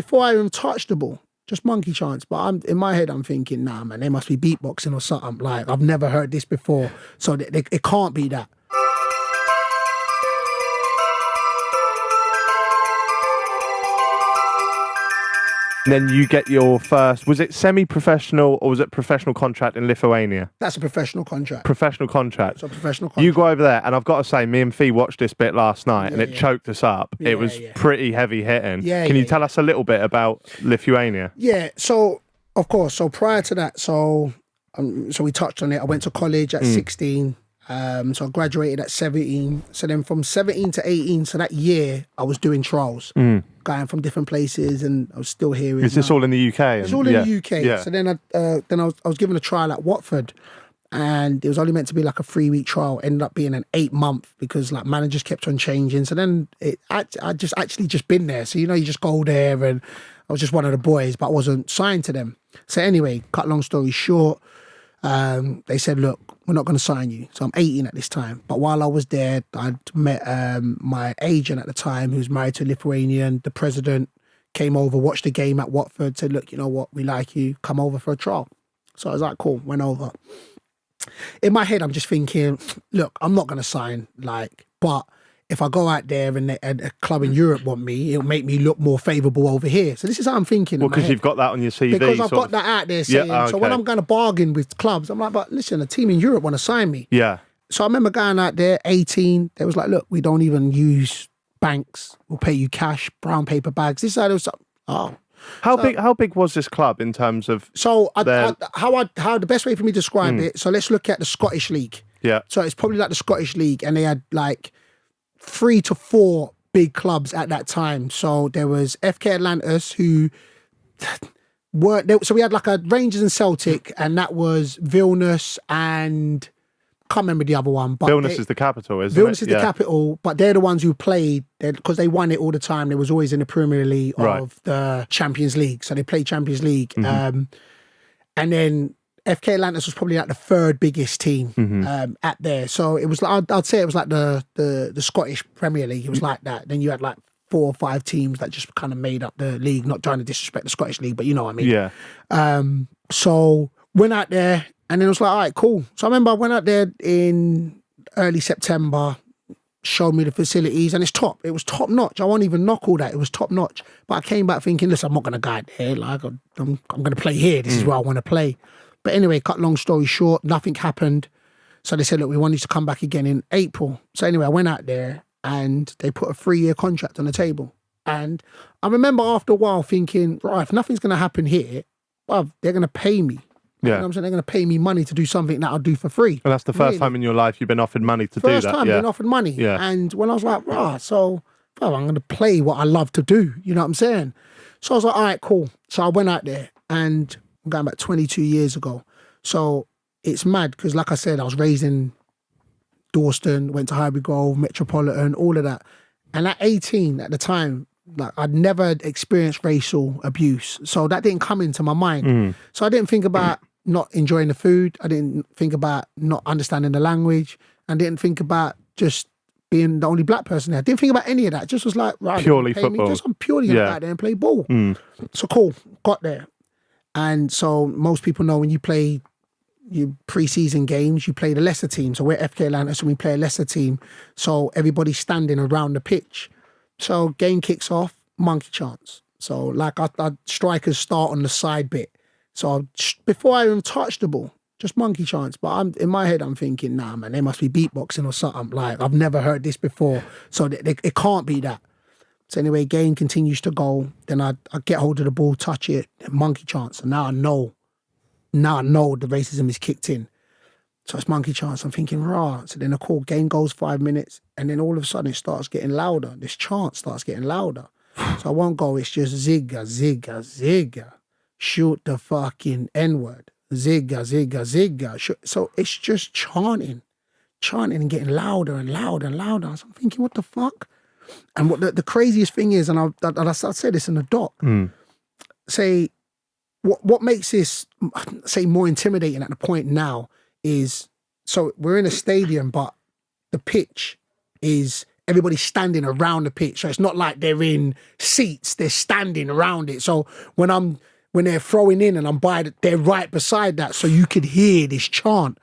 before I even touched the ball. Just monkey chance. But in my head, I'm thinking, nah, man, they must be beatboxing or something. Like, I've never heard this before. So it can't be that. And then you get your first, was it semi-professional or was it professional contract in Lithuania? That's a professional contract. Professional contract. It's a professional contract. You go over there, and I've got to say, me and Fee watched this bit last night, and it choked us up. Yeah, it was pretty heavy hitting. Yeah, Can you tell us a little bit about Lithuania? Yeah, so, of course, so prior to that, so we touched on it. I went to college at 16. So I graduated at 17. So then from 17 to 18, so that year, I was doing trials, going from different places, and I was still here. Is this all in the UK? It's all in the UK. Yeah. So then I was given a trial at Watford, and it was only meant to be like a 3-week trial. Ended up being an 8-month because like managers kept on changing. So then I just been there. So, you know, you just go there, and I was just one of the boys, but I wasn't signed to them. So anyway, cut long story short, they said, look, we're not going to sign you. So I'm 18 at this time. But while I was there, I'd met my agent at the time, who's married to a Lithuanian. The president came over, watched the game at Watford, said, look, you know what, we like you, come over for a trial. So I was like, cool, went over. In my head, I'm just thinking, look, I'm not going to sign, but if I go out there and a club in Europe want me, it'll make me look more favourable over here. So this is how I'm thinking. Well, because you've got that on your CV. Because I've got that out there saying, so when I'm going to bargain with clubs, I'm like, but listen, a team in Europe want to sign me. Yeah. So I remember going out there, 18, they was like, look, we don't even use banks. We'll pay you cash, brown paper bags. This side was, How big was this club in terms of? So how the best way for me to describe it, so let's look at the Scottish League. Yeah. So it's probably like the Scottish League, and they had like 3 to 4 big clubs at that time. So there was FK Atlantis, who were there, so we had like a Rangers and Celtic, and that was Vilnius and can't remember the other one. But Vilnius is the capital, isn't it? Vilnius is the capital, but they're the ones who played because they won it all the time. They was always in the Premier League of the Champions League, so they played Champions League. And then FK Atlantis was probably like the 3rd biggest team at there. So it was like, I'd say it was like the Scottish Premier League. It was like that. Then you had like 4 or 5 teams that just kind of made up the league. Not trying to disrespect the Scottish League, but you know what I mean. Yeah. So went out there, and then it was like, all right, cool. So I remember I went out there in early September, showed me the facilities, and it was top notch. I won't even knock all that. It was top notch. But I came back thinking, listen, I'm not going to go out there. Like, I'm going to play here. This is where I want to play. But anyway, cut long story short, nothing happened. So they said, look, we want you to come back again in April. So anyway, I went out there, and they put a 3-year contract on the table. And I remember after a while thinking, right, if nothing's going to happen here, well, they're going to pay me. Yeah. You know what I'm saying? They're going to pay me money to do something that I'll do for free. And that's the first time in your life you've been offered money to do that. First time been offered money. Yeah. And when I was like, so I'm going to play what I love to do. You know what I'm saying? So I was like, all right, cool. So I went out there, and I'm going back 22 years ago. So it's mad because, like I said, I was raised in Dawston, went to Highbury Grove, Metropolitan, all of that. And at 18 at the time, like I'd never experienced racial abuse. So that didn't come into my mind. So I didn't think about not enjoying the food. I didn't think about not understanding the language. I didn't think about just being the only black person there. I didn't think about any of that. Just was like, right, purely football. I'm purely going to go out there and play ball. So cool, got there. And so most people know when you play your pre-season games, you play the lesser team. So we're FK Atlanta, so we play a lesser team. So everybody's standing around the pitch. So game kicks off, monkey chance. So like our strikers start on the side bit. So before I even touch the ball, just monkey chance. But in my head, I'm thinking, nah, man, they must be beatboxing or something. Like, I've never heard this before. So it can't be that. So anyway, game continues to go. Then I get hold of the ball, touch it, monkey chance. And now I know the racism is kicked in. So it's monkey chance. I'm thinking, rah. So then the game goes 5 minutes, and then all of a sudden it starts getting louder. This chant starts getting louder. So I won't go, it's just zigga, zigga, zigga. Shoot the fucking N-word. Zigga, zigga, zigga. So it's just chanting and getting louder and louder and louder. So I'm thinking, what the fuck? And what the craziest thing is, and I said this in the doc, say, what makes this, say, more intimidating at the point now is, so we're in a stadium, but the pitch is everybody's standing around the pitch. So it's not like they're in seats, they're standing around it. So when they're throwing in and I'm they're right beside that, so you could hear this chant.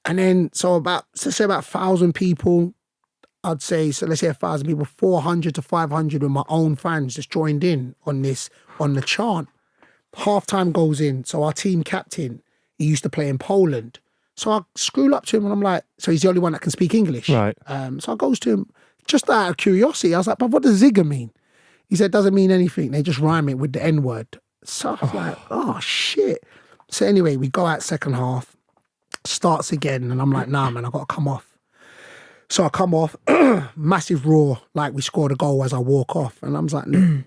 And then, let's say about 1,000 people, I'd say, so let's say 1,000 people, 400 to 500 of my own fans just joined in on the chant. Halftime goes in, so our team captain, he used to play in Poland. So I screw up to him and I'm like, so he's the only one that can speak English. Right. So I goes to him, just out of curiosity, I was like, but what does Zigger mean? He said, doesn't mean anything. They just rhyme it with the N-word. So I was like, oh, shit. So anyway, we go out second half, starts again, and I'm like, nah, man, I got to come off. So I come off, massive roar, like we scored a goal as I walk off. And I'm like, no.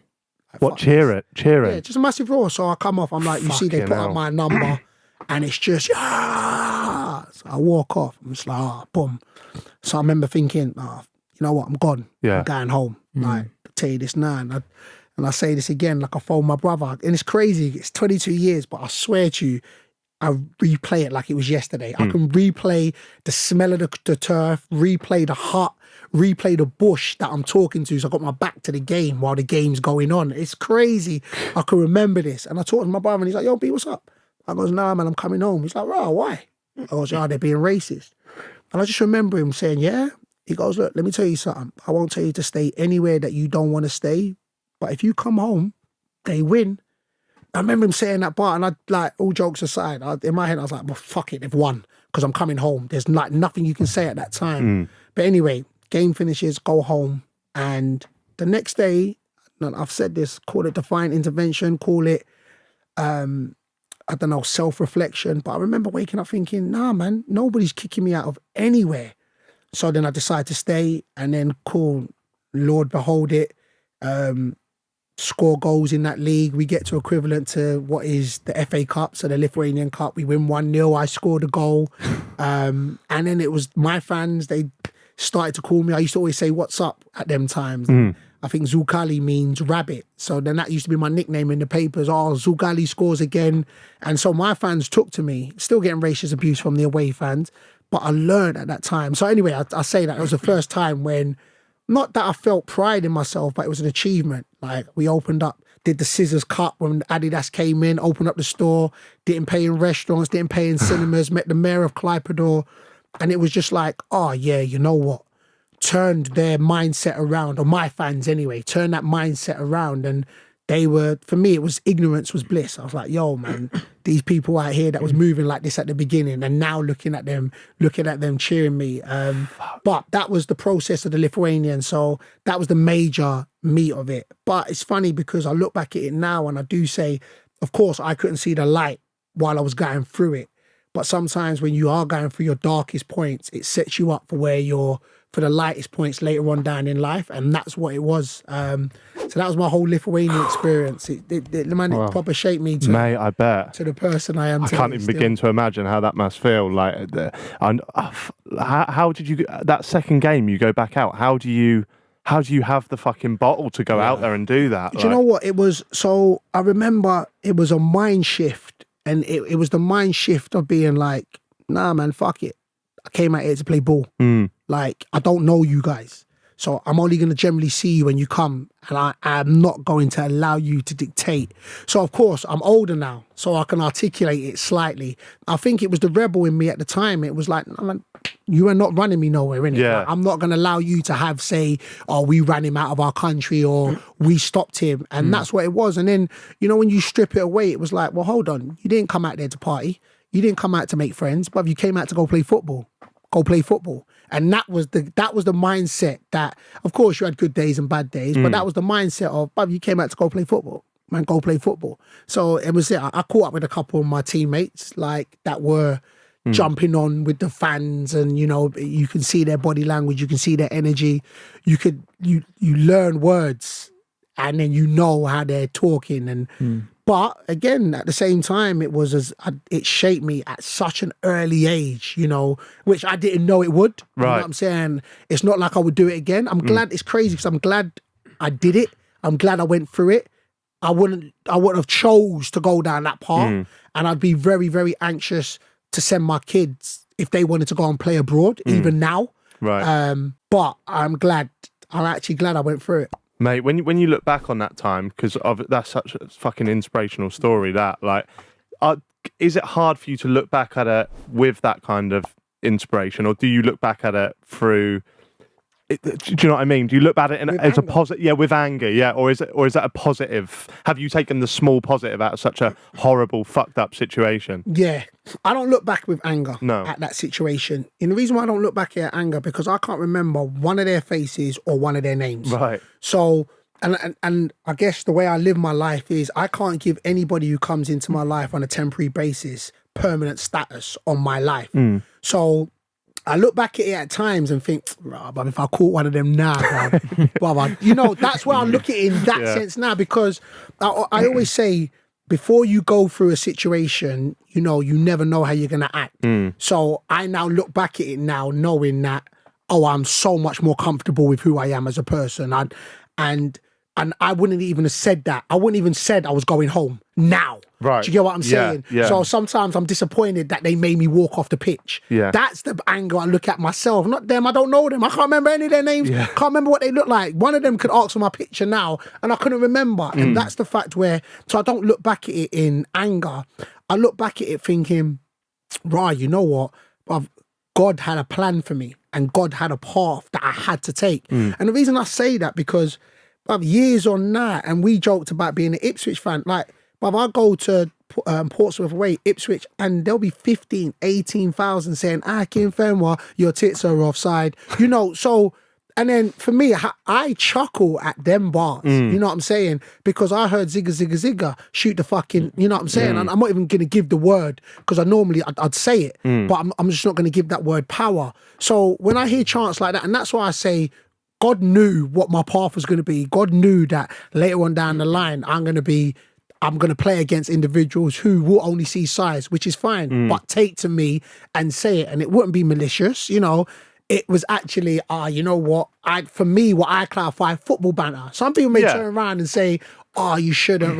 What, cheer it? Yeah, just a massive roar. So I come off, I'm like, you see, they put up my number, and it's just, yeah. So I walk off, I'm just like, boom. So I remember thinking, you know what, I'm gone. Yeah. I'm going home. Like, I'll tell you this now. And I say this again, like I phoned my brother. And it's crazy, it's 22 years, but I swear to you, I replay it like it was yesterday. I can replay the smell of the turf, replay the hut, replay the bush that I'm talking to. So I got my back to the game while the game's going on. It's crazy. I can remember this. And I talked to my brother and he's like, yo, B, what's up? I goes, nah, man, I'm coming home. He's like, right, why? I goes, oh, they're being racist. And I just remember him saying, yeah. He goes, look, let me tell you something. I won't tell you to stay anywhere that you don't want to stay. But if you come home, they win. I remember him saying that part, and all jokes aside, in my head, I was like, well, fuck it, they've won, because I'm coming home. There's like nothing you can say at that time. But anyway, game finishes, go home, and the next day, I've said this, call it defiant intervention, call it, I don't know, self-reflection, but I remember waking up thinking, nah, man, nobody's kicking me out of anywhere. So then I decided to stay, and then cool, Lord behold it, score goals in that league. We get to equivalent to what is the FA Cup, so the Lithuanian Cup. We win 1-0. I scored a goal. And then it was my fans, they started to call me. I used to always say, what's up at them times. I think Zukali means rabbit. So then that used to be my nickname in the papers. Oh, Zukali scores again. And so my fans took to me, still getting racist abuse from the away fans, but I learned at that time. So anyway, I say that it was the first time when, not that I felt pride in myself, but it was an achievement. Like, we opened up, did the Scissors Cup when Adidas came in, opened up the store, didn't pay in restaurants, didn't pay in cinemas, met the mayor of Clypedo. And it was just like, oh yeah, you know what? Turned their mindset around, or my fans anyway, turned that mindset around. And they were, for me, it was ignorance was bliss. I was like, yo, man, these people out here that was moving like this at the beginning, and now looking at them cheering me. But that was the process of the Lithuanian. So that was the major meat of it. But it's funny because I look back at it now and I do say, of course, I couldn't see the light while I was going through it. But sometimes when you are going through your darkest points, it sets you up for the lightest points later on down in life. And that's what it was. So that was my whole Lithuanian experience. It proper shaped me to, mate, I bet, to the person I am. I can't even begin to imagine how that must feel. Like, how did you, that second game you go back out, how do you have the fucking bottle to go out there and do that? Do you know what it was? So I remember it was a mind shift, and it was the mind shift of being like, nah, man, fuck it. I came out here to play ball. Like, I don't know you guys. So I'm only going to generally see you when you come, and I am not going to allow you to dictate. So, of course, I'm older now, so I can articulate it slightly. I think it was the rebel in me at the time. It was like, you are not running me nowhere, innit? Yeah. Like, I'm not going to allow you to have, say, oh, we ran him out of our country or we stopped him. And that's what it was. And then, you know, when you strip it away, it was like, well, hold on. You didn't come out there to party. You didn't come out to make friends, but you came out to go play football. Go play football. And that was the mindset that, of course, you had good days and bad days, but that was the mindset of, bruv, you came out to go play football. Man, go play football. So it was it. I caught up with a couple of my teammates, like, that were jumping on with the fans, and, you know, you can see their body language, you can see their energy. You learn words, and then you know how they're talking. And but again, at the same time, it shaped me at such an early age, you know, which I didn't know it would. Right. You know what I'm saying? It's not like I would do it again. I'm glad. It's crazy because I'm glad I did it. I'm glad I went through it. I wouldn't have chose to go down that path, and I'd be very, very anxious to send my kids if they wanted to go and play abroad, even now. Right. But I'm actually glad I went through it. Mate, when you look back on that time, because that's such a fucking inspirational story, that, like, is it hard for you to look back at it with that kind of inspiration, or do you look back at it through... Do you know what I mean? Do you look at it as a positive? Yeah, with anger. Yeah, or is that a positive? Have you taken the small positive out of such a horrible, fucked up situation? Yeah, I don't look back with anger No. at that situation. And the reason why I don't look back at anger, because I can't remember one of their faces or one of their names. Right. So, and I guess the way I live my life is I can't give anybody who comes into my life on a temporary basis permanent status on my life. So I look back at it at times and think, but if I caught one of them now, brother, you know, that's why I look at it in that sense now, because I always say, before you go through a situation, you know, you never know how you're going to act. So I now look back at it now knowing that, I'm so much more comfortable with who I am as a person. And I wouldn't even have said that. I wouldn't even said I was going home now. Right. Do you get what I'm saying? Yeah. So sometimes I'm disappointed that they made me walk off the pitch. Yeah. That's the anger I look at myself, not them. I don't know them. I can't remember any of their names. Yeah. Can't remember what they look like. One of them could ask for my picture now and I couldn't remember. And that's the fact where, so I don't look back at it in anger. I look back at it thinking, right, you know what? God had a plan for me and God had a path that I had to take. And the reason I say that, because years on that, and we joked about being an Ipswich fan. Like, I go to Portsmouth away, Ipswich, and there'll be 15, 18,000 saying, Akinfenwa, your tits are offside. You know, so, and then for me, I chuckle at them bars. You know what I'm saying? Because I heard zigga, zigga, zigga, shoot the fucking, you know what I'm saying? And I'm not even going to give the word, because I'd say it, but I'm just not going to give that word power. So when I hear chants like that, and that's why I say, God knew what my path was going to be. God knew that later on down the line, I'm going to play against individuals who will only see size, which is fine, but take to me and say it. And it wouldn't be malicious, you know. It was actually, you know what? For me, what I clarify, football banter. Some people may turn around and say, you shouldn't.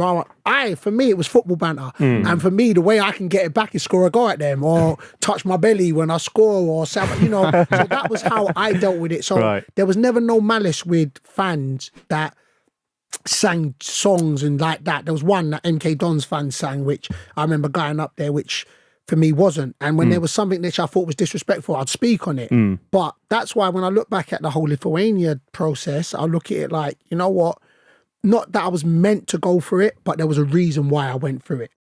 For me, it was football banter. And for me, the way I can get it back is score a goal at them or touch my belly when I score or something, you know. So that was how I dealt with it. So there was never no malice with fans that sang songs and like that. There was one that MK Don's fans sang, which I remember going up there, which for me wasn't. And when there was something which I thought was disrespectful, I'd speak on it. But that's why when I look back at the whole Lithuania process, I look at it like, you know what? Not that I was meant to go through it, but there was a reason why I went through it.